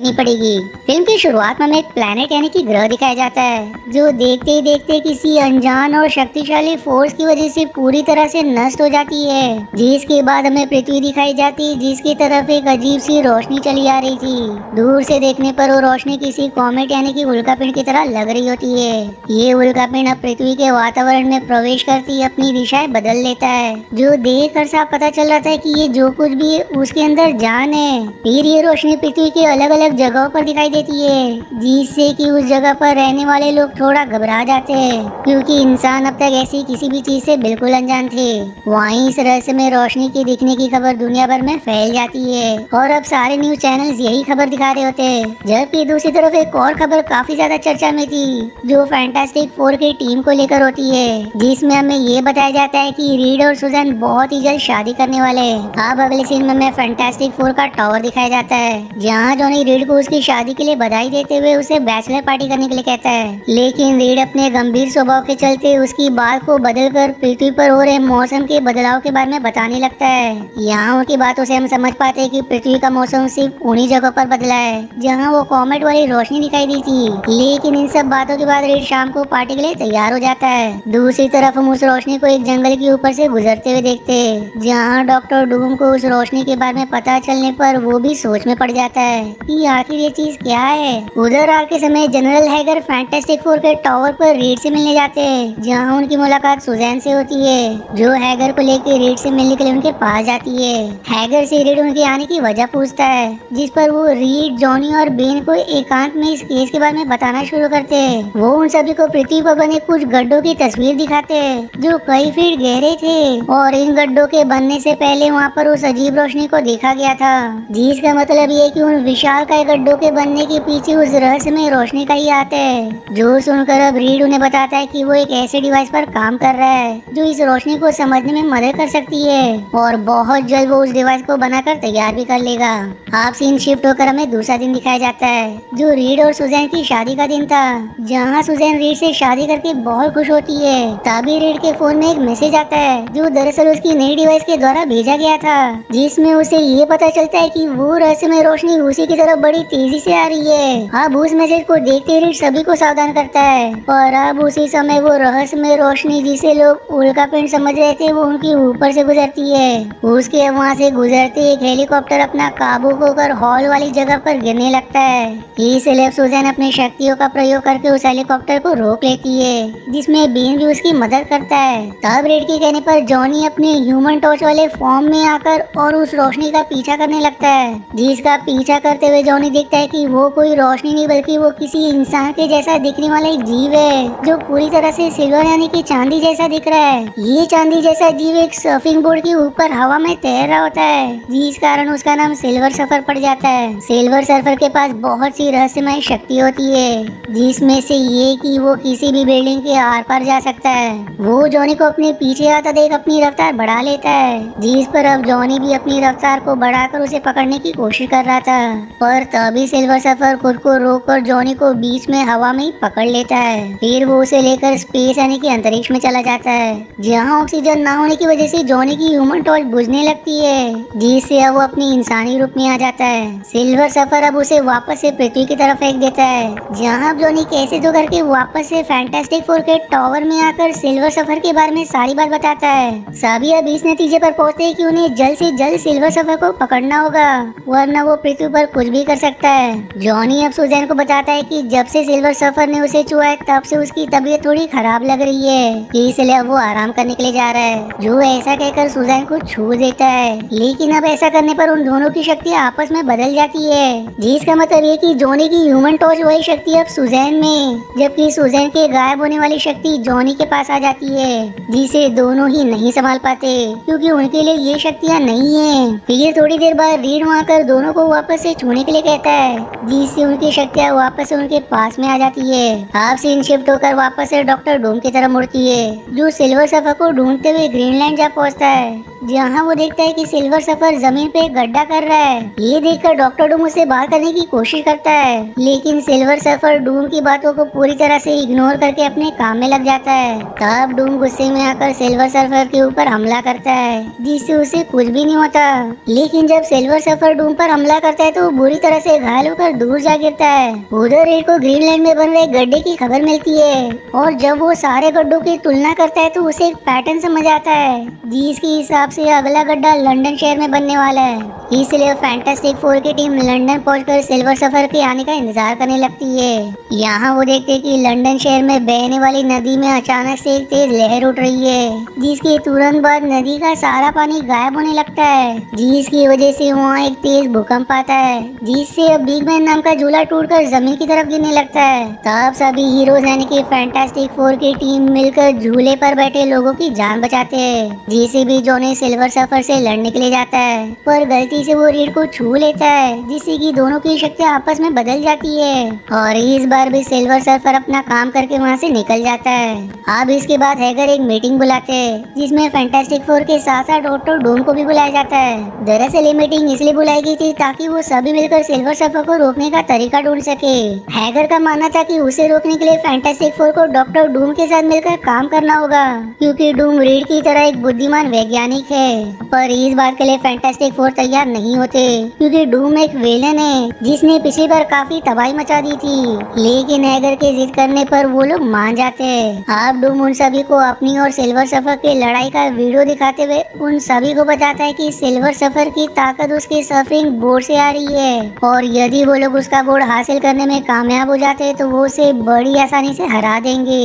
नहीं पड़ेगी। फिल्म की शुरुआत में हमें एक प्लेनेट यानी कि ग्रह दिखाया जाता है जो देखते ही देखते किसी अनजान और शक्तिशाली फोर्स की वजह से पूरी तरह से नष्ट हो जाती है। जिसके बाद हमें पृथ्वी दिखाई जाती है जिसकी तरफ एक अजीब सी रोशनी चली आ रही थी। दूर से देखने पर वो रोशनी किसी कॉमेट यानी कि उल्कापिंड की तरह लग रही होती है। ये उल्कापिंड अब पृथ्वी के वातावरण में प्रवेश करती अपनी दिशाएं बदल लेता है, जो देख कर साफ पता चल रहा था कि ये जो कुछ भी है उसके अंदर जान है। फिर ये रोशनी पृथ्वी के अलग अलग जगहों पर दिखाई देती है जिससे कि उस जगह पर रहने वाले लोग थोड़ा घबरा जाते हैं, क्योंकि इंसान अब तक ऐसी किसी भी चीज से बिल्कुल अनजान थे। वहीं इस रहस्य में रोशनी के दिखने की खबर दुनिया भर में फैल जाती है और अब सारे न्यूज चैनल्स यही खबर दिखा रहे होते हैं। जबकि दूसरी तरफ एक और खबर काफी ज्यादा चर्चा में थी जो फैंटास्टिक फोर की टीम को लेकर होती है, जिसमें हमें ये बताया जाता है कि रीड और सुजैन बहुत ही जल्द शादी करने वाले हैं। अब अगले सीन में हमें फैंटास्टिक फोर का टावर दिखाया जाता है जहाँ जॉनी रीड को उसकी शादी के लिए बधाई देते हुए उसे बैचलर पार्टी करने के लिए कहता है, लेकिन रीड अपने गंभीर स्वभाव के चलते उसकी बात को बदलकर पृथ्वी पर हो रहे मौसम के बदलाव के बारे में बताने लगता है। यहाँ उनकी बातों से हम समझ पाते हैं कि पृथ्वी का मौसम सिर्फ उन्हीं जगहों पर बदला है जहाँ वो कॉमेट वाली रोशनी दिखाई दी थी। लेकिन इन सब बातों के बाद रीड शाम को पार्टी के लिए तैयार हो जाता है। दूसरी तरफ हम उस रोशनी को एक जंगल के ऊपर से गुजरते हुए देखते हैं जहाँ डॉक्टर डूम को उस रोशनी के बारे में पता चलने पर वो भी सोच में पड़ जाता है कि आखिर ये चीज क्या है। उधर रात के समय जनरल हैगर फैंटास्टिक फोर के टावर पर रीड से मिलने जाते हैं जहाँ उनकी मुलाकात सुजैन से होती है जो हैगर को लेकर रीड से मिलने के लिए उनके पास जाती है। हैगर से रीड उनके आने की वजह पूछता है जिस पर वो रीड जॉनी और बेन को एकांत में इस केस के बारे में बताना शुरू करते हैं। वो उन सभी को पृथ्वी पर बने कुछ गड्ढों की तस्वीर दिखाते हैं जो कई फीट गहरे थे और इन गड्ढों के बनने से पहले वहाँ पर उस अजीब रोशनी को देखा गया था, जिसका मतलब ये कि उन विशाल काय गड्ढों के बनने के पीछे उस रहस्य में रोशनी का ही हाथ है। जो सुनकर अब रीड उन्हें बताता है कि वो एक ऐसे डिवाइस पर काम कर रहा है जो इस रोशनी को समझने में मदद कर सकती है और बहुत जल्द वो उस डिवाइस को बनाकर तैयार भी कर लेगा। आप सीन शिफ्ट होकर हमें दूसरा दिन दिखाया जाता है जो रीड और सुजैन की शादी का दिन था, जहाँ सुजैन रीड से शादी करके बहुत खुश होती है। तभी रीड के फोन में एक मैसेज आता है जो दरअसल उसकी नई डिवाइस के द्वारा भेजा गया था, जिसमें उसे ये पता चलता है कि वो रहस्य में रोशनी उसी की तरफ बड़ी तेजी से आ रही है। अब उस मैसेज को देखते रीड सभी को सावधान करता है और अब उसी समय वो रहस्य में रोशनी जिसे लोग उल्कापिंड समझ रहे थे वो उनके ऊपर से गुजरती है। उसके वहाँ से गुजरते एक हेलीकॉप्टर अपना काबू खोकर हॉल वाली जगह पर गिरने लगता है। इसलिए सुजैन अपनी शक्तियों का प्रयोग करके उस हेलीकॉप्टर को रोक लेती है, जिसमें बीन भी उसकी मदद करता है। तब रीड के कहने पर जॉनी अपने ह्यूमन टॉर्च वाले फॉर्म में आकर और उस रोशनी का पीछा करने लगता है, जिसका पीछा करते हुए जॉनी देखता है कि वो कोई रोशनी नहीं बल्कि वो किसी इंसान के जैसा दिखने वाला एक जीव है जो पूरी तरह से सिल्वर यानी कि चांदी जैसा दिख रहा है। ये चांदी जैसा जीव एक सर्फिंग बोर्ड के ऊपर हवा में तैर रहा होता है, जिस कारण उसका नाम सिल्वर सर्फर पड़ जाता है। सिल्वर सर्फर के पास बहुत सी रहस्यमय शक्ति होती है, जिसमें से ये कि वो किसी भी बिल्डिंग के आर पार जा सकता है। वो जॉनी को अपने पीछे आता देख अपनी रफ्तार बढ़ा लेता है, जिस पर अब जॉनी भी अपनी रफ्तार को बढ़ाकर उसे पकड़ने की कोशिश कर रहा था, पर तभी सिल्वर सर्फर खुद को रोककर जॉनी को बीच में हवा में ही पकड़ लेता है। फिर वो उसे लेकर स्पेस यानी कि अंतरिक्ष में चला जाता है, जहाँ ऑक्सीजन ना होने की वजह से जॉनी की ह्यूमन टॉर्च बुझने लगती है, जिससे अब वो अपनी इंसानी रूप में आ जाता है। सिल्वर सर्फर अब उसे वापस से पृथ्वी की तरफ फेंक देता है, जहाँ अब जॉनी कैसे तो करके वापस से फैंटास्टिक फोर के टावर में आकर सिल्वर सर्फर के बारे में सारी बात बताता है। सभी अब इस नतीजे पर पहुँचते हैं कि उन्हें जल्द से जल्द सिल्वर सर्फर को पकड़ना होगा, वरना वो पृथ्वी पर कुछ भी कर सकता है। जॉनी अब सुजैन को बताता है कि जब से सिल्वर सर्फर ने उसे छुआ है तब से उसकी तबीयत थोड़ी खराब लग रही है, इसलिए अब वो आराम करने के लिए जा रहा है। जो ऐसा कहकर सुजैन को छू देता है, लेकिन अब ऐसा करने पर उन दोनों की शक्ति आपस में बदल जाती है, जिसका मतलब ये कि जॉनी की ह्यूमन टॉर्च वही शक्ति अब सुजैन में, जबकि सुजैन के गायब होने वाली शक्ति जॉनी के पास आ जाती है, जिसे दोनों ही नहीं संभाल पाते क्योंकि उनके लिए ये शक्तियाँ नहीं है। फिर थोड़ी देर बाद रीड वहाँ कर दोनों को वापस से छूने के लिए कहता है, जिससे उनकी शक्तियाँ वापस उनके पास में आ जाती है। अब सीन शिफ्ट होकर वापस से डॉक्टर डूम की तरफ मुड़ती है, जो सिल्वर सर्फर को ढूंढते हुए ग्रीनलैंड जा पहुँचता है, जहाँ वो देखता है कि सिल्वर सर्फर जमीन पे गड्ढा कर रहा है। ये देखकर डॉक्टर डूम उसे बाहर करने की कोशिश करता है, लेकिन सिल्वर सर्फर डूम की बातों को पूरी तरह से इग्नोर करके अपने काम में लग जाता है। तब डूम गुस्से में आकर सिल्वर सर्फर के ऊपर हमला करता है, जिससे उसे कुछ भी नहीं होता। लेकिन जब सिल्वर सर्फर डूम पर हमला करता है तो वो बुरी तरह से घायल होकर दूर जा गिरता है। उधर रेड को ग्रीनलैंड में बन रहे गड्ढे की खबर मिलती है और जब वो सारे गड्ढों की तुलना करता है तो उसे एक पैटर्न समझ आता है जिसके हिसाब से अगला गड्ढा लंदन शहर में बनने वाला है। इसलिए फैंटास्टिक फोर की टीम लंदन पहुंचकर सिल्वर सफर के आने का इंतजार करने लगती है। यहाँ वो देखते हैं कि लंदन शहर में बहने वाली नदी में अचानक से एक तेज लहर उठ रही है जिसके तुरंत बाद नदी का सारा पानी गायब होने लगता है, जिसकी वजह से वहाँ एक तेज भूकंप आता है जिससे अब बिग बैन नाम का झूला टूटकर जमीन की तरफ गिरने लगता है। तब सभी हीरोज यानी कि फैंटास्टिक फोर की टीम मिलकर झूले पर बैठे लोगों की जान बचाते हैं। जिसे भी जॉनी सिल्वर सफर से लड़ने के लिए जाता है पर गलती से वो रीड को छू लेता है जिससे कि दोनों की शक्तियाँ आपस में बदल जाती है और इस बार भी सिल्वर सफर अपना काम करके वहाँ से निकल जाता है। अब इसके बाद हैगर एक मीटिंग बुलाते हैं जिसमें फैंटास्टिक फोर के साथ साथ डॉक्टर डूम को भी बुलाया जाता है। दरअसल ये मीटिंग इसलिए बुलाई गई थी ताकि वो सभी मिलकर सिल्वर सफर को रोकने का तरीका ढूंढ सके। हैगर का मानना था कि उसे रोकने के लिए फैंटास्टिक फोर को डॉक्टर डूम के साथ मिलकर काम करना होगा क्योंकि डूम रीड की तरह एक बुद्धिमान वैज्ञानिक है। पर इस बात के लिए फैंटास्टिक फोर तैयार नहीं होते क्योंकि डूम एक विलेन है जिसने पिछली बार काफी तबाही मचा दी थी, लेकिन हैगर के जिद करने पर वो लोग मान जाते हैं। अब डूम उन सभी को अपनी और सिल्वर सफर की लड़ाई का वीडियो दिखाते हुए उन सभी को बताता है कि सिल्वर सफर की ताकत उसके सफरिंग बोर्ड से आ रही है और यदि वो लोग उसका बोर्ड हासिल करने में कामयाब हो जाते हैं तो वो उसे बड़ी आसानी से हरा देंगे।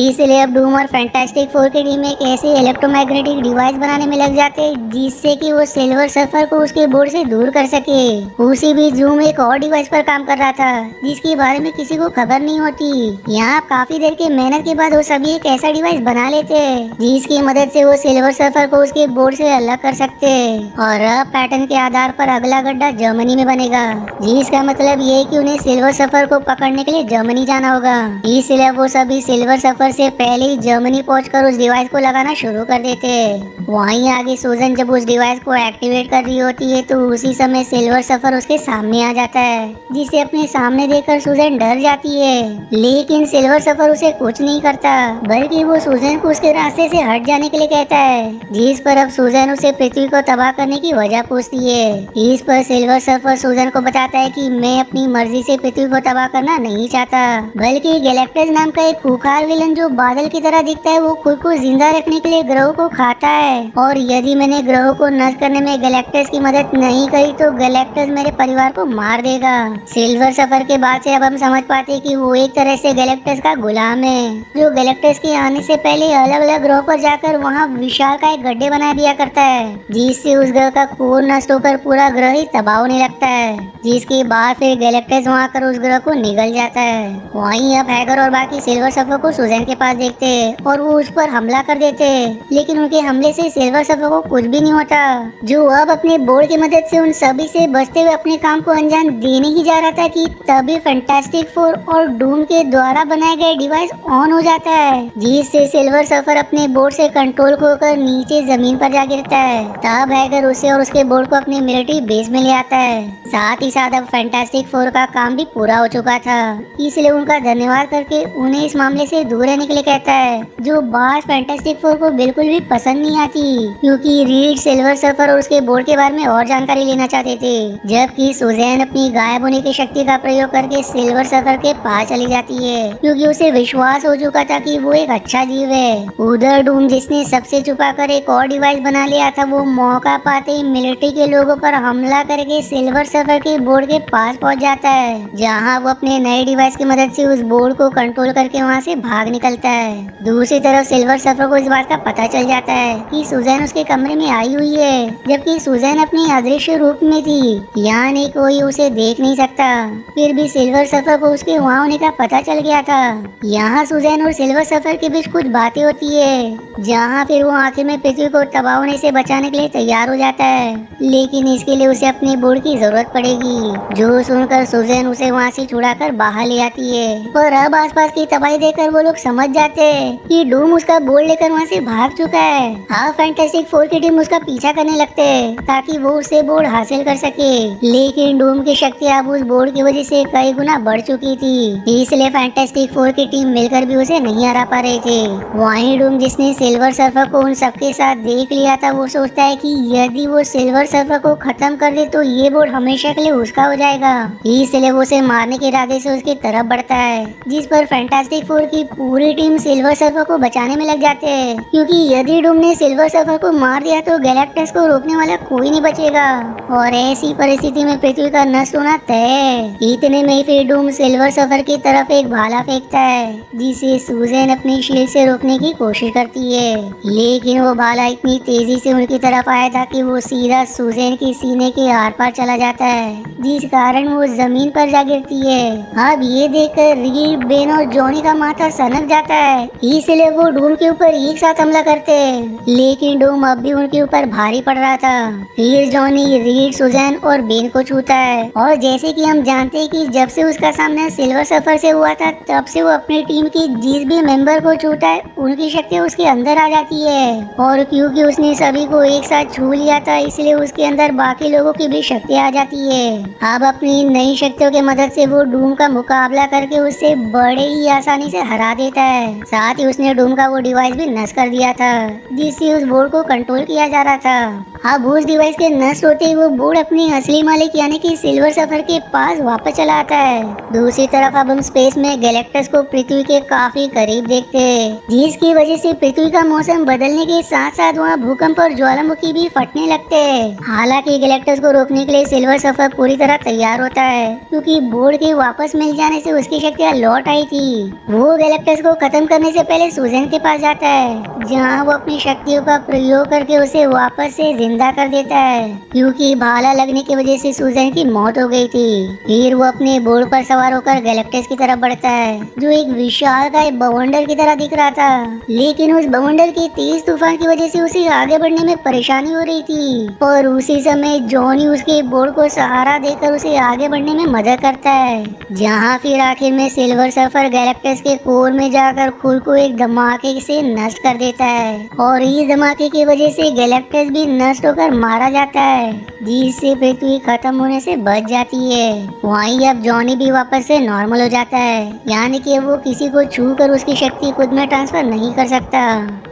इसलिए अब डूम और फैंटास्टिक फोर की टीम एक ऐसे इलेक्ट्रोमैग्नेटिक डिवाइस बनाने में लग जाते हैं जिससे कि वो सिल्वर सफर को उसके बोर्ड से दूर कर सके। उसी बीच जूम एक और डिवाइस पर काम कर रहा था जिसके बारे में किसी को खबर नहीं होती। यहाँ काफी देर की मेहनत के बाद वो सभी एक ऐसा डिवाइस बना लेते हैं जिसकी मदद से वो सिल्वर सफर को उसके बोर्ड से अलग कर सकते हैं और अब पैटर्न के आधार पर अगला गड्ढा जर्मनी में बनेगा, जिसका मतलब ये है कि उन्हें सिल्वर सफर को पकड़ने के लिए जर्मनी जाना होगा। इसलिए वो सभी सिल्वर सफर से पहले ही जर्मनी पहुंचकर उस डिवाइस को लगाना शुरू कर देते हैं। वहीं आगे सूजन जब उस डिवाइस को एक्टिवेट कर रही होती है तो उसी समय सिल्वर सफर उसके सामने आ जाता है जिसे अपने सामने देखकर सूजन डर जाती है, लेकिन सिल्वर सफर उसे कुछ नहीं करता बल्कि वो सूजन को उसके रास्ते से हट जाने के लिए कहता है, जिस पर अब सूजन उसे पृथ्वी को तबाह करने की वजह पूछती है। इस पर सिल्वर सफर सूजन को बताता है कि मैं अपनी मर्जी से पृथ्वी को तबाह करना नहीं चाहता बल्कि गैलेक्टस नाम का एक खूंखार विलन जो बादल की तरह दिखता है वो खुद को जिंदा रखने के लिए ग्रहों को खाता है और यदि मैंने ग्रहों को नष्ट करने में गैलेक्टस की मदद नहीं करी तो गैलेक्टस मेरे परिवार को मार देगा। सिल्वर सफर के बाद से अब हम समझ पाते कि वो एक तरह से गैलेक्टस का गुलाम है जो गैलेक्टस के आने से पहले अलग अलग ग्रहों पर जाकर वहाँ विशाल का एक गड्ढे बना दिया करता है जिससे उस ग्रह का कोर नष्ट होकर पूरा ग्रह ही तबाह होने लगता है, जिसके बाद फिर गैलेक्टस वहाँ कर उस ग्रह को निगल जाता है। वहीं अब हैगर और बाकी सिल्वर सफर को सूजन के पास देखते हैं और वो उस पर हमला कर देते हैं, लेकिन उनके हमले से सिल्वर सफर को कुछ भी नहीं होता जो अब अपने बोर्ड की मदद से उन सभी से बचते हुए अपने काम को अंजाम देने ही जा रहा था कि तभी फैंटास्टिक फोर और डूम के द्वारा बनाए गए डिवाइस ऑन हो जाता है जिससे सिल्वर सफर अपने बोर्ड से कंट्रोल खोकर नीचे जमीन पर जा गिरता है। तब हैगर उसे और उसके बोर्ड को अपने मिलिट्री बेस में ले आता है। साथ ही साथ अब फैंटास्टिक फोर का काम भी पूरा हो चुका था, इसलिए उनका धन्यवाद करके उन्हें इस मामले से दूर रहने के लिए कहता है जो बात फैंटास्टिक फोर को बिल्कुल भी पसंद नहीं आती क्योंकि रीड सिल्वर सफर और उसके बोर्ड के बारे में और जानकारी लेना चाहते थे, जबकि सुजैन अपनी गायब होने की शक्ति का प्रयोग करके सिल्वर सफर के पास चली जाती है क्योंकि उसे विश्वास हो चुका था कि वो एक अच्छा जीव है। उधर डूम जिसने सबसे छुपा कर एक और डिवाइस बना लिया था वो मौका पाते ही मिलिट्री के लोगों पर हमला करके सिल्वर सफर के बोर्ड के पास पहुंच जाता है जहां वो अपने नए डिवाइस की मदद से उस बोर्ड को कंट्रोल करके वहां से भाग निकलता है। दूसरी तरफ सिल्वर सफर को इस बात का पता चल जाता है कि सुजैन उसके कमरे में आई हुई है जबकि सुजैन अपनी अदृश्य रूप में थी, यानी कोई उसे देख नहीं सकता। फिर भी सिल्वर सफर को उसके वहाँ होने का पता चल गया था। यहाँ सुजैन और सिल्वर सफर के बीच कुछ बातें होती है जहाँ फिर वो आखिर में पृथ्वी को तबाह होने से बचाने के लिए तैयार हो जाता है, लेकिन इसके लिए उसे अपने बोर्ड की जरूरत पड़ेगी जो सुनकर सुजैन उसे वहाँ से छुड़ाकर बाहर ले आती है। पर अब आसपास की तबाही देखकर वो लोग समझ जाते हैं कि डूम उसका बोर्ड लेकर वहाँ से भाग चुका है। अब फैंटास्टिक फोर की टीम उसका पीछा करने लगते हैं ताकि वो उसे बोर्ड हासिल कर सके, लेकिन डूम की शक्ति अब उस बोर्ड की वजह से कई गुना बढ़ चुकी थी, इसलिए फैंटास्टिक फोर की टीम मिलकर भी उसे नहीं हरा पा रहे थे। वहीं डूम जिसने सिल्वर सर्फर को उन सबके साथ देख लिया था वो सोचता है कि यदि वो सिल्वर सर्फर को खत्म कर दे तो ये बोर्ड हमेशा के पहले उसका हो जाएगा। इसलिए वो उसे मारने के इरादे से उसकी तरफ बढ़ता है, जिस पर फैंटास्टिक फोर की पूरी टीम सिल्वर सर्फर को बचाने में लग जाते हैं, क्योंकि यदि डूम ने सिल्वर सर्फर को मार दिया तो गैलेक्टस को रोकने वाला कोई नहीं बचेगा और ऐसी परिस्थिति में पृथ्वी का नष्ट होना तय है। इतने में फिर डूम सिल्वर सर्फर की तरफ एक भाला फेंकता है, जिसे सूजन अपनी शील्ड से रोकने की कोशिश करती है, लेकिन वो भाला इतनी तेजी से उनकी तरफ आया था कि वो सीधा सूजन की सीने के आर पार चला जाता है, जिस कारण वो जमीन पर जा गिरती है। अब ये देखकर रीड, बेन और जॉनी का माथा सनक जाता है, इसलिए वो डूम के ऊपर एक साथ हमला करते हैं, लेकिन डूम अब भी उनके ऊपर भारी पड़ रहा था। फिर जॉनी रीड, सूजन और बेन को छूता है और जैसे कि हम जानते हैं कि जब से उसका सामना सिल्वर सर्फर से हुआ था तब से वो अपनी टीम की जिस भी मेंबर को छूता है उनकी शक्तियाँ उसके अंदर आ जाती है, और क्योंकि उसने सभी को एक साथ छू लिया था इसलिए उसके अंदर बाकी लोगों की भी शक्तियाँ आ जाती है। अब अपनी नई शक्तियों की मदद से वो डूम का मुकाबला करके उससे बड़े ही आसानी से हरा देता है। साथ ही उसने डूम का वो डिवाइस भी नष्ट कर दिया था, जिससे उस बोर्ड को कंट्रोल किया जा रहा था। अब उस डिवाइस के नष्ट होते ही वो बोर्ड अपनी असली मालिक यानी कि सिल्वर सर्फर के पास वापस चला आता है। दूसरी तरफ अब हम स्पेस में गैलेक्टस को पृथ्वी के काफी करीब देखते हैं, जिसकी वजह से पृथ्वी का मौसम बदलने के साथ साथ वहाँ भूकंप और ज्वालामुखी भी फटने लगते हैं। हालांकि गैलेक्टस को रोकने के लिए सिल्वर सर्फर पूरी तरह तैयार होता है, क्योंकि बोर्ड के वापस मिल जाने से उसकी शक्तियाँ लौट आई थी। वो गैलेक्टस को खत्म करने से पहले सूजन के पास जाता है, जहाँ वो अपनी शक्तियों का प्रयोग करके उसे वापस से जिंदा कर देता है, क्योंकि भाला लगने की वजह से सूजन की मौत हो गई थी। फिर वो अपने बोर्ड पर सवार होकर गैलेक्टस की तरफ बढ़ता है, जो एक विशालकाय बवंडर की तरह दिख रहा था, लेकिन उस बवंडर की तेज तूफान की वजह से उसे आगे बढ़ने में परेशानी हो रही थी। और उसी समय जॉनी उसके बोर्ड को सहारा देकर उसे आगे बढ़ने में मदद करता है, जहाँ फिर आखिर में सिल्वर सर्फर गैलेक्टस के कोर में जाकर खुद को एक धमाके से नष्ट कर देता है, और इस धमाके की वजह से गैलेक्टस भी नष्ट होकर मारा जाता है, जिससे पृथ्वी खत्म होने से बच जाती है। वहीं अब जॉनी भी वापस से नॉर्मल हो जाता है, यानी कि वो किसी को छू कर उसकी शक्ति खुद में ट्रांसफर नहीं कर सकता।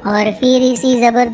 और फिर इसी जबरदस्त